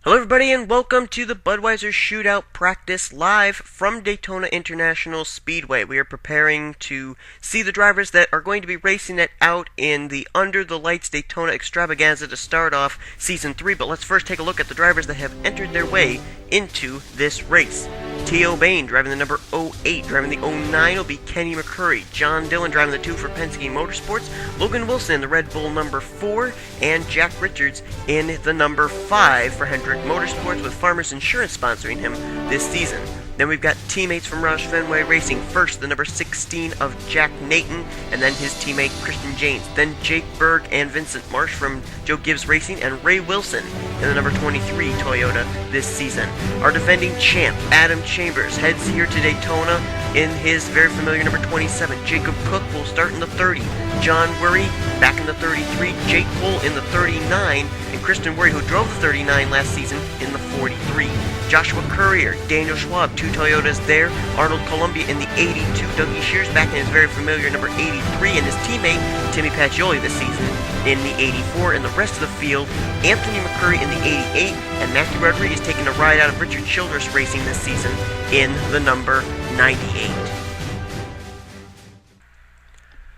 Hello everybody and welcome to the Budweiser Shootout practice live from Daytona International Speedway. We are preparing to see the drivers that are going to be racing it out in the Under the Lights Daytona Extravaganza to start off Season 3, but let's first take a look at the drivers that have entered their way into this race. T.O. Bain driving the number 08, driving the 09 will be Kenny McCurry. John Dillon driving the 2 for Penske Motorsports. Logan Wilson in the Red Bull number 4, and Jack Richards in the number 5 for Hendrick Motorsports, with Farmers Insurance sponsoring him this season. Then we've got teammates from Roush Fenway Racing. First, the number 16 of Jack Nathan, and then his teammate Christian James. Then Jake Berg and Vincent Marsh from Joe Gibbs Racing, and Ray Wilson in the number 23 Toyota this season. Our defending champ, Adam Chambers, heads here to Daytona in his very familiar number 27. Jacob Cook will start in the 30. John Worry back in the 33. Jake Cole in the 39. And Kristen Worry, who drove the 39 last season, in the 43. Joshua Courier, Daniel Schwab, 2 Toyotas there. Arnold Columbia in the 82. Dougie Shears back in his very familiar number 83. And his teammate, Timmy Pacioli, this season in the 84. And the rest of the field, Anthony McCurry in the 88. And Matthew Rodriguez taking a ride out of Richard Childress Racing this season in the number 98.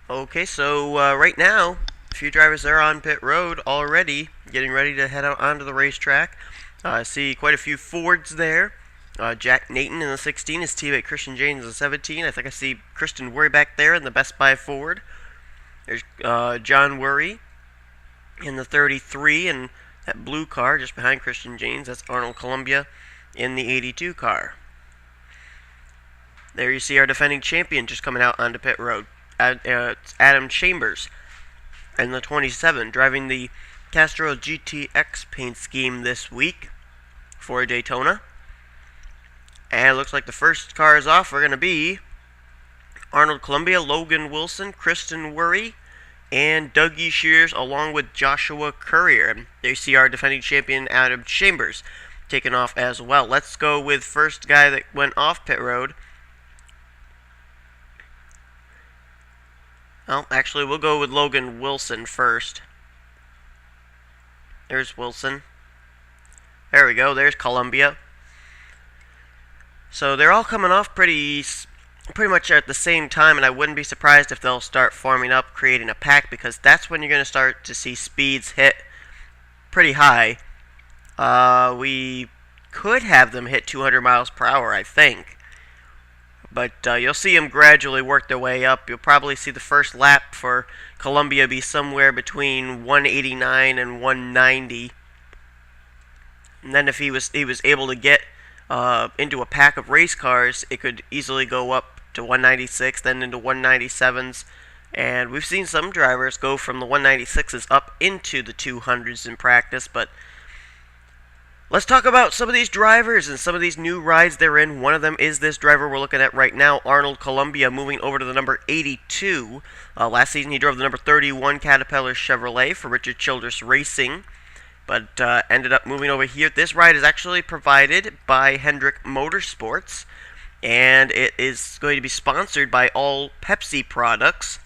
Okay, so right now, a few drivers are on pit road already, getting ready to head out onto the racetrack. I see quite a few Fords there. Jack Nathan in the 16, his teammate Christian James in the 17. I think I see Kristen Worry back there in the Best Buy Ford. There's John Worry in the 33, and that blue car just behind Christian James, that's Arnold Columbia in the 82 car. There you see our defending champion just coming out onto pit road. It's Adam Chambers in the 27, driving the Castro GTX paint scheme this week for Daytona. And it looks like the first cars off are going to be Arnold Columbia, Logan Wilson, Kristen Worry, and Dougie Shears, along with Joshua Courier. And there you see our defending champion, Adam Chambers, taking off as well. Let's go with first guy that went off pit road. Well, actually, we'll go with Logan Wilson first. There's Wilson. There we go. There's Columbia. So they're all coming off pretty much at the same time, and I wouldn't be surprised if they'll start forming up, creating a pack, because that's when you're going to start to see speeds hit pretty high. We could have them hit 200 miles per hour, I think. But you'll see them gradually work their way up. You'll probably see the first lap for Columbia be somewhere between 189 and 190. And then if he was able to get into a pack of race cars, it could easily go up to 196, then into 197s. And we've seen some drivers go from the 196s up into the 200s in practice, but let's talk about some of these drivers and some of these new rides they're in. One of them is this driver we're looking at right now, Arnold Columbia, moving over to the number 82. Last season he drove the number 31 Caterpillar Chevrolet for Richard Childress Racing, but ended up moving over here. This ride is actually provided by Hendrick Motorsports, and it is going to be sponsored by all Pepsi products.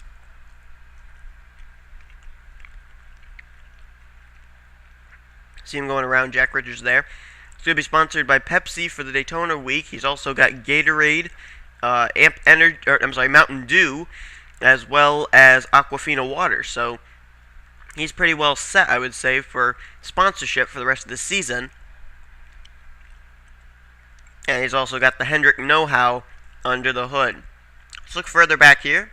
See him going around, Jack Richards there. It's going to be sponsored by Pepsi for the Daytona week. He's also got Gatorade, Mountain Dew, as well as Aquafina water. So he's pretty well set, I would say, for sponsorship for the rest of the season. And he's also got the Hendrick know-how under the hood. Let's look further back here.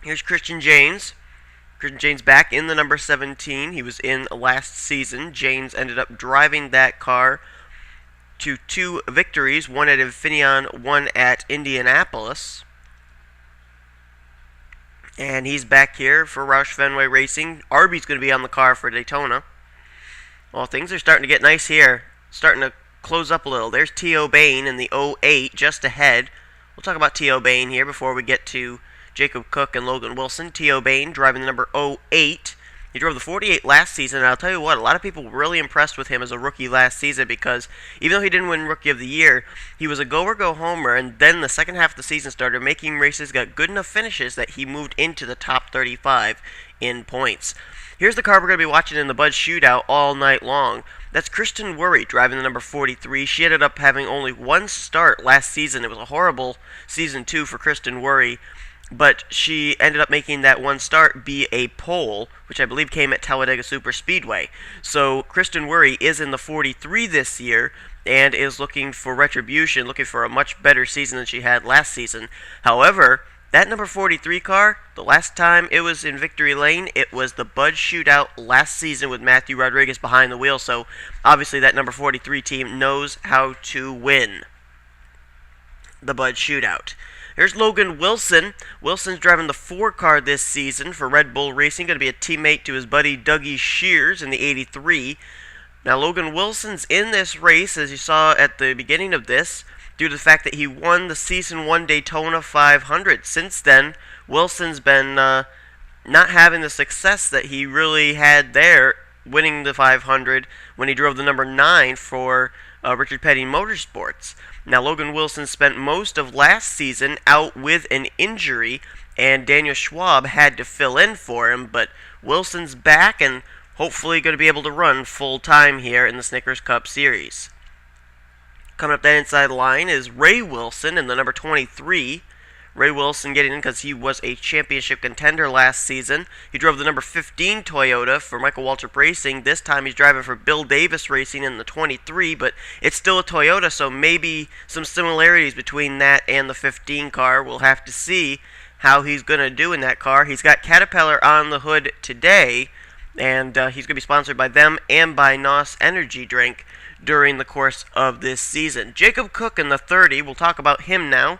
Here's Christian James. Christian James back in the number 17. He was in last season. James ended up driving that car to 2 victories, one at Infineon, one at Indianapolis. And he's back here for Roush Fenway Racing. Arby's going to be on the car for Daytona. Well, things are starting to get nice here. Starting to close up a little. There's T.O. Bain in the 08, just ahead. We'll talk about T.O. Bain here before we get to Jacob Cook and Logan Wilson. T.O. Bain driving the number 08 He drove the 48 last season, and I'll tell you what, a lot of people were really impressed with him as a rookie last season because even though he didn't win Rookie of the Year, he was a go-or-go-homer, and then the second half of the season started making races, got good enough finishes that he moved into the top 35 in points. Here's the car we're going to be watching in the Bud Shootout all night long. That's Kristen Worry driving the number 43. She ended up having only one start last season. It was a horrible season 2 for Kristen Worry, but she ended up making that one start be a pole, which I believe came at Talladega Superspeedway. So Kristen Worry is in the 43 this year and is looking for retribution, looking for a much better season than she had last season. However, that number 43 car, the last time it was in victory lane, it was the Bud Shootout last season with Matthew Rodriguez behind the wheel, so obviously that number 43 team knows how to win the Bud Shootout. Here's Logan Wilson. Wilson's driving the 4 car this season for Red Bull Racing, going to be a teammate to his buddy Dougie Shears in the 83. Now Logan Wilson's in this race, as you saw at the beginning of this, due to the fact that he won the Season 1 Daytona 500. Since then, Wilson's been not having the success that he really had there, winning the 500 when he drove the number 9 for Richard Petty Motorsports. Now, Logan Wilson spent most of last season out with an injury, and Daniel Schwab had to fill in for him, but Wilson's back and hopefully going to be able to run full-time here in the Snickers Cup Series. Coming up that inside line is Ray Wilson in the number 23. Ray Wilson getting in because he was a championship contender last season. He drove the number 15 Toyota for Michael Waltrip Racing. This time he's driving for Bill Davis Racing in the 23, but it's still a Toyota, so maybe some similarities between that and the 15 car. We'll have to see how he's going to do in that car. He's got Caterpillar on the hood today, and he's going to be sponsored by them and by NOS Energy Drink during the course of this season. Jacob Cook in the 30, we'll talk about him now,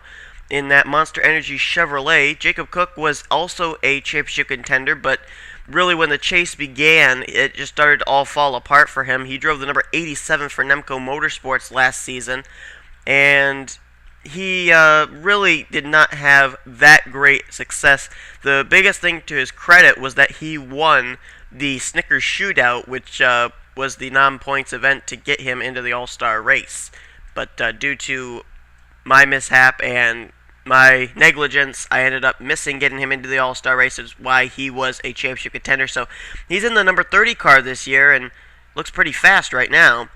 in that Monster Energy Chevrolet. Jacob Cook was also a championship contender, but really when the chase began, it just started to all fall apart for him. He drove the number 87 for Nemco Motorsports last season, and he really did not have that great success. The biggest thing to his credit was that he won the Snickers Shootout, which was the non-points event to get him into the All-Star race. But due to my mishap and my negligence, I ended up missing getting him into the All-Star race, is why he was a championship contender. So he's in the number 30 car this year and looks pretty fast right now.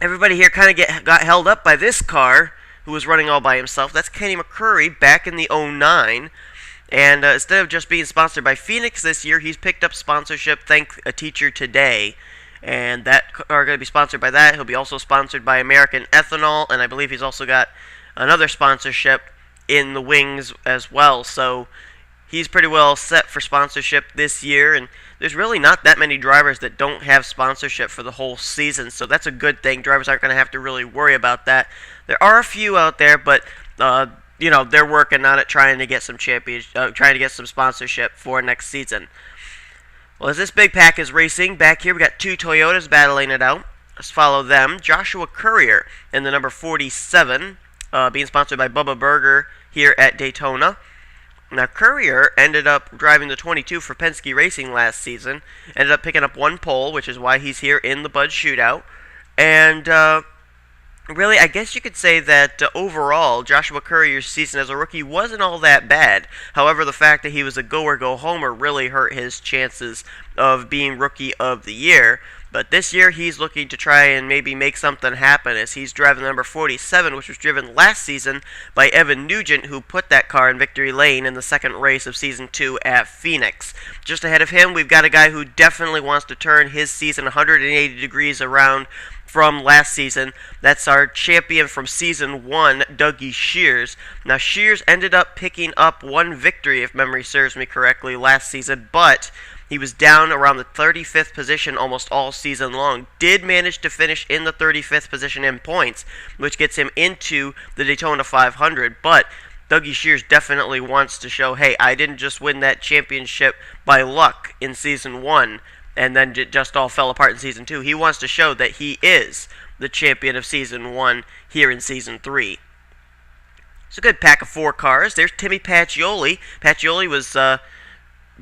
Everybody here kind of got held up by this car, who was running all by himself. That's Kenny McCurry back in the 09. And instead of just being sponsored by Phoenix this year, he's picked up sponsorship, thank a teacher today. And that are going to be sponsored by that. He'll be also sponsored by American Ethanol, and I believe he's also got another sponsorship in the wings as well. So he's pretty well set for sponsorship this year, and there's really not that many drivers that don't have sponsorship for the whole season, so that's a good thing. Drivers aren't going to have to really worry about that. There are a few out there, but you know, they're working on it, trying to get some sponsorship for next season. Well, as this big pack is racing, back here we got 2 Toyotas battling it out. Let's follow them. Joshua Courier in the number 47, being sponsored by Bubba Burger here at Daytona. Now, Courier ended up driving the 22 for Penske Racing last season. Ended up picking up 1 pole, which is why he's here in the Bud Shootout. And really, I guess you could say that overall, Joshua Courier's season as a rookie wasn't all that bad. However, the fact that he was a go-or-go-homer really hurt his chances of being Rookie of the Year. But this year, he's looking to try and maybe make something happen, as he's driving the number 47, which was driven last season by Evan Nugent, who put that car in victory lane in the second race of Season 2 at Phoenix. Just ahead of him, we've got a guy who definitely wants to turn his season 180 degrees around from last season. That's our champion from Season 1, Dougie Shears. Now, Shears ended up picking up 1 victory, if memory serves me correctly, last season, but he was down around the 35th position almost all season long. Did manage to finish in the 35th position in points, which gets him into the Daytona 500, but Dougie Shears definitely wants to show, hey, I didn't just win that championship by luck in Season 1, and then it just all fell apart in Season 2. He wants to show that he is the champion of Season 1 here in Season 3. It's a good pack of 4 cars. There's Timmy Pacioli. Pacioli was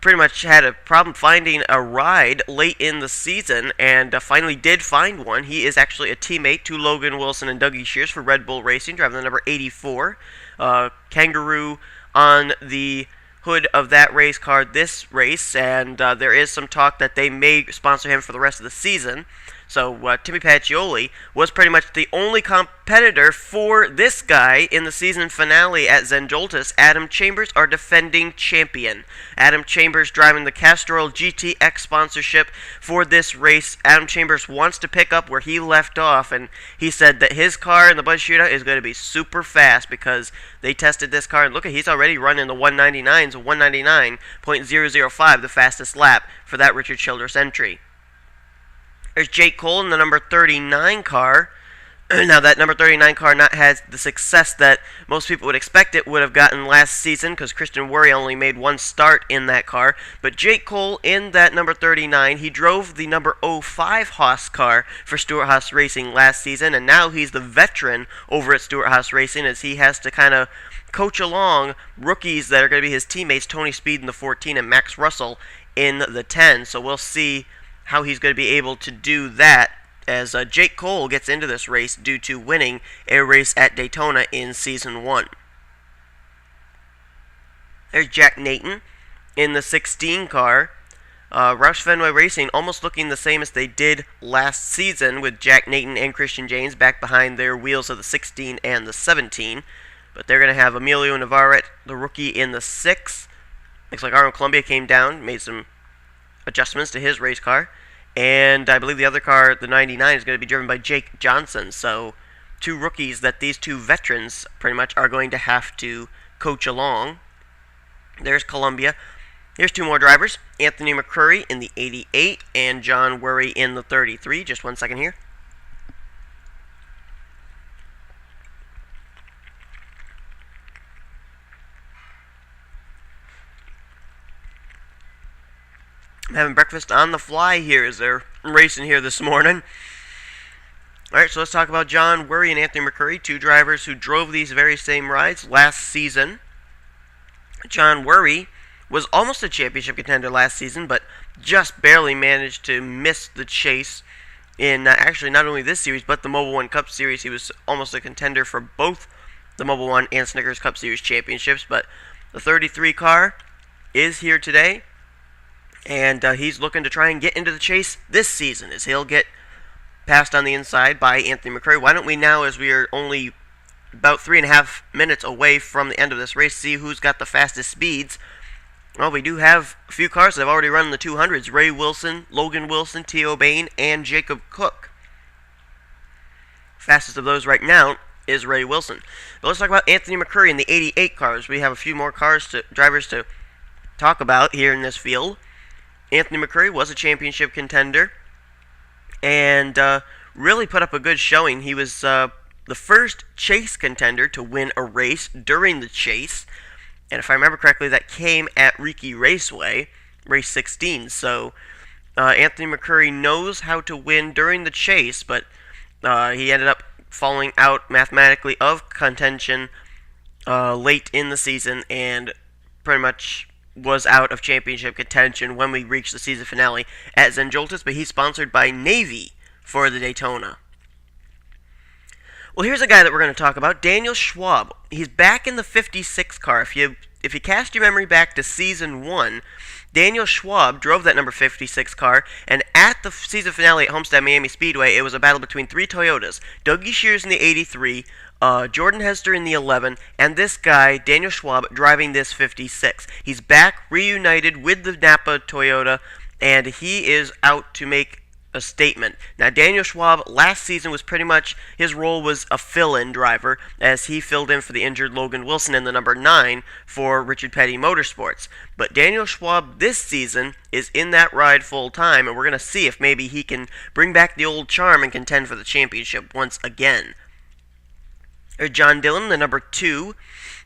pretty much had a problem finding a ride late in the season, and finally did find one. He is actually a teammate to Logan Wilson and Dougie Shears for Red Bull Racing, driving the number 84. Kangaroo on the hood of that race car this race, and there is some talk that they may sponsor him for the rest of the season. So Timmy Pacioli was pretty much the only competitor for this guy in the season finale at Zenjoltis. Adam Chambers, our defending champion. Adam Chambers driving the Castrol GTX sponsorship for this race. Adam Chambers wants to pick up where he left off, and he said that his car in the Bud Shootout is going to be super fast because they tested this car, and look at, he's already running the 199s, 199.005, the fastest lap for that Richard Childress entry. There's Jake Cole in the number 39 car. Now, that number 39 car not had the success that most people would expect it would have gotten last season, because Christian Worry only made one start in that car. But Jake Cole in that number 39, he drove the number 05 Haas car for Stewart Haas Racing last season, and now he's the veteran over at Stewart Haas Racing, as he has to kind of coach along rookies that are going to be his teammates, Tony Speed in the 14 and Max Russell in the 10. So we'll see how he's going to be able to do that as Jake Cole gets into this race due to winning a race at Daytona in Season 1. There's Jack Nathan in the 16 car. Roush Fenway Racing almost looking the same as they did last season, with Jack Nathan and Christian James back behind their wheels of the 16 and the 17. But they're going to have Emilio Navarrete, the rookie, in the 6. Looks like Arnold Columbia came down, made some adjustments to his race car, and I believe the other car, the 99, is going to be driven by Jake Johnson. So two rookies that these two veterans pretty much are going to have to coach along. There's Columbia. Here's two more drivers, Anthony McCurry in the 88 and John Worry in the 33. Just 1 second here. I'm having breakfast on the fly here as they're racing here this morning. Alright, so let's talk about John Worry and Anthony McCurry, two drivers who drove these very same rides last season. John Worry was almost a championship contender last season, but just barely managed to miss the chase in actually not only this series, but the Mobil 1 Cup Series. He was almost a contender for both the Mobil 1 and Snickers Cup Series championships, but the 33 car is here today. And he's looking to try and get into the chase this season, as he'll get passed on the inside by Anthony McCurry. Why don't we now, as we are only about 3.5 minutes away from the end of this race, see who's got the fastest speeds. Well, we do have a few cars that have already run in the 200s. Ray Wilson, Logan Wilson, T.O. Bain, and Jacob Cook. Fastest of those right now is Ray Wilson. But let's talk about Anthony McCurry in the 88 cars. We have a few more drivers to talk about here in this field. Anthony McCurry was a championship contender and really put up a good showing. He was the first chase contender to win a race during the chase. And if I remember correctly, that came at Riki Raceway, race 16. So Anthony McCurry knows how to win during the chase, but he ended up falling out mathematically of contention late in the season and pretty much was out of championship contention when we reached the season finale at Zenjoltis, but he's sponsored by Navy for the Daytona. Well, here's a guy that we're going to talk about, Daniel Schwab. He's back in the 56 car. If you cast your memory back to Season 1, Daniel Schwab drove that number 56 car, and at the season finale at Homestead Miami Speedway, it was a battle between three Toyotas, Dougie Shears in the 83, Jordan Hester in the 11, and this guy, Daniel Schwab, driving this 56. He's back, reunited with the Napa Toyota, and he is out to make a statement. Now, Daniel Schwab last season was pretty much, his role was a fill-in driver, as he filled in for the injured Logan Wilson in the number 9 for Richard Petty Motorsports. But Daniel Schwab this season is in that ride full-time, and we're going to see if maybe he can bring back the old charm and contend for the championship once again. There's John Dillon, the number 2.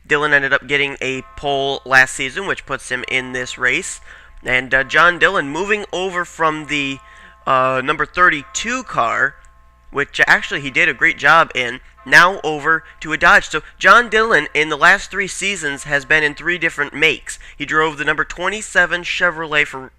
Dillon ended up getting a pole last season, which puts him in this race. And John Dillon moving over from the number 32 car which actually he did a great job in, now over to a Dodge. So John Dillon in the last 3 seasons has been in 3 different makes. He drove the number 27 Chevrolet for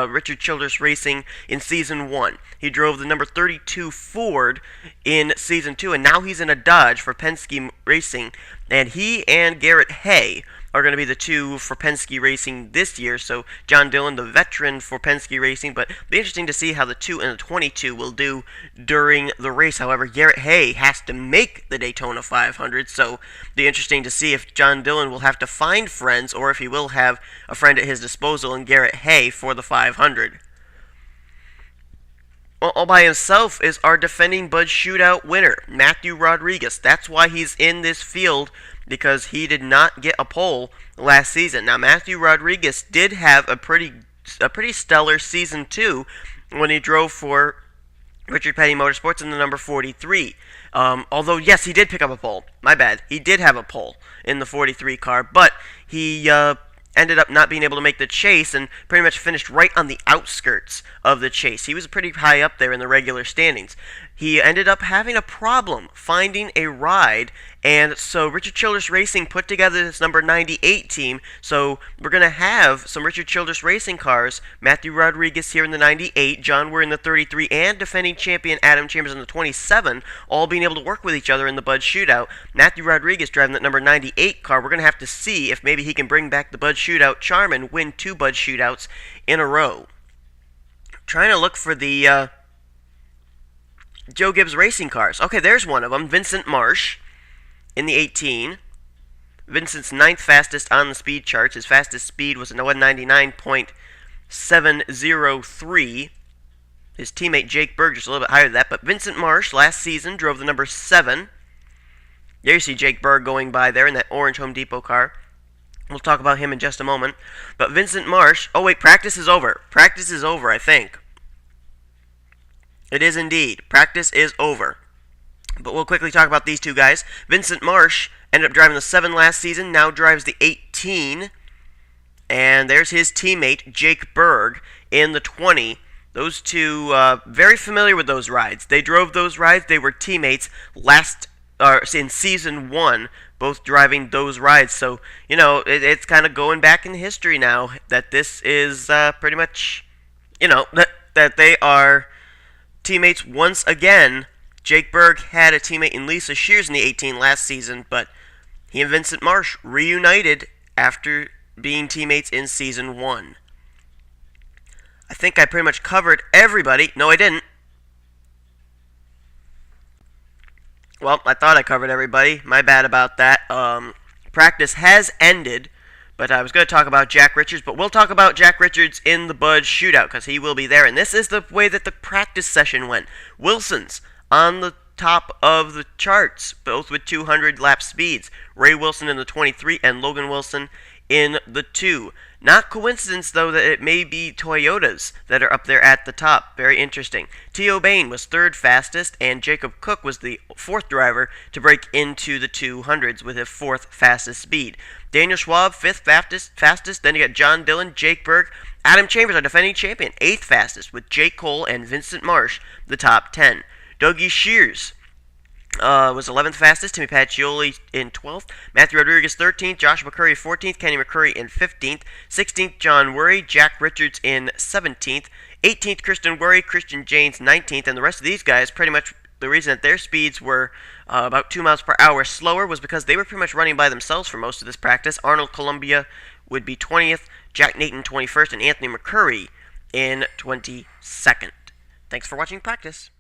Richard Childress Racing in Season 1. He drove the number 32 Ford in Season 2, and now he's in a Dodge for Penske Racing. And he and Garrett Hay are going to be the 2 for Penske Racing this year. So John Dillon, the veteran for Penske Racing, but it'll be interesting to see how the 2 and the 22 will do during the race. However, Garrett Hay has to make the Daytona 500, so it'll be interesting to see if John Dillon will have to find friends or if he will have a friend at his disposal in Garrett Hay for the 500. All by himself is our defending Bud Shootout winner, Matthew Rodriguez. That's why he's in this field, because he did not get a pole last season. Now, Matthew Rodriguez did have a pretty stellar Season 2 when he drove for Richard Petty Motorsports in the number 43. Although, yes, he did pick up a pole. My bad. He did have a pole in the 43 car, but he ended up not being able to make the chase and pretty much finished right on the outskirts of the chase. He was pretty high up there in the regular standings. He ended up having a problem finding a ride, and so Richard Childress Racing put together this number 98 team. So we're going to have some Richard Childress Racing cars, Matthew Rodriguez here in the 98, John Weir in the 33, and defending champion Adam Chambers in the 27, all being able to work with each other in the Bud Shootout. Matthew Rodriguez driving that number 98 car. We're going to have to see if maybe he can bring back the Bud Shootout charm and win 2 Bud Shootouts in a row. Trying to look for the Joe Gibbs Racing cars. Okay, there's one of them, Vincent Marsh in the 18. Vincent's 9th fastest on the speed charts. His fastest speed was a 199.703. His teammate Jake Berg just a little bit higher than that, but Vincent Marsh last season drove the number 7. There you see Jake Berg going by there in that orange Home Depot car. We'll talk about him in just a moment. But Vincent Marsh, oh wait, practice is over. Practice is over, I think. It is indeed. Practice is over. But we'll quickly talk about these 2 guys. Vincent Marsh ended up driving the 7 last season, now drives the 18. And there's his teammate, Jake Berg, in the 20. Those 2, very familiar with those rides. They drove those rides. They were teammates in Season 1, both driving those rides. So, you know, it's kind of going back in history now that this is pretty much, you know, that they are teammates once again. Jake Berg had a teammate in Lisa Shears in the 18 last season, but he and Vincent Marsh reunited after being teammates in Season 1. I think I pretty much covered everybody. No, I didn't. Well, I thought I covered everybody. My bad about that. Practice has ended, but I was going to talk about Jack Richards, but we'll talk about Jack Richards in the Bud Shootout because he will be there. And this is the way that the practice session went. Wilson's on the top of the charts, both with 200 lap speeds. Ray Wilson in the 23 and Logan Wilson in the 2. Not coincidence, though, that it may be Toyotas that are up there at the top. Very interesting. T.O. Bain was 3rd fastest, and Jacob Cook was the 4th driver to break into the 200s with his 4th fastest speed. Daniel Schwab, 5th fastest. Then you got John Dillon, Jake Berg, Adam Chambers, our defending champion, 8th fastest, with Jake Cole and Vincent Marsh, the top 10. Dougie Shears was 11th fastest, Timmy Pacioli in 12th, Matthew Rodriguez 13th, Josh McCurry 14th, Kenny McCurry in 15th, 16th John Worry, Jack Richards in 17th, 18th Christian Worry, Christian Janes 19th, and the rest of these guys, pretty much the reason that their speeds were about 2 miles per hour slower was because they were pretty much running by themselves for most of this practice. Arnold Columbia would be 20th, Jack Nathan 21st, and Anthony McCurry in 22nd. Thanks for watching practice.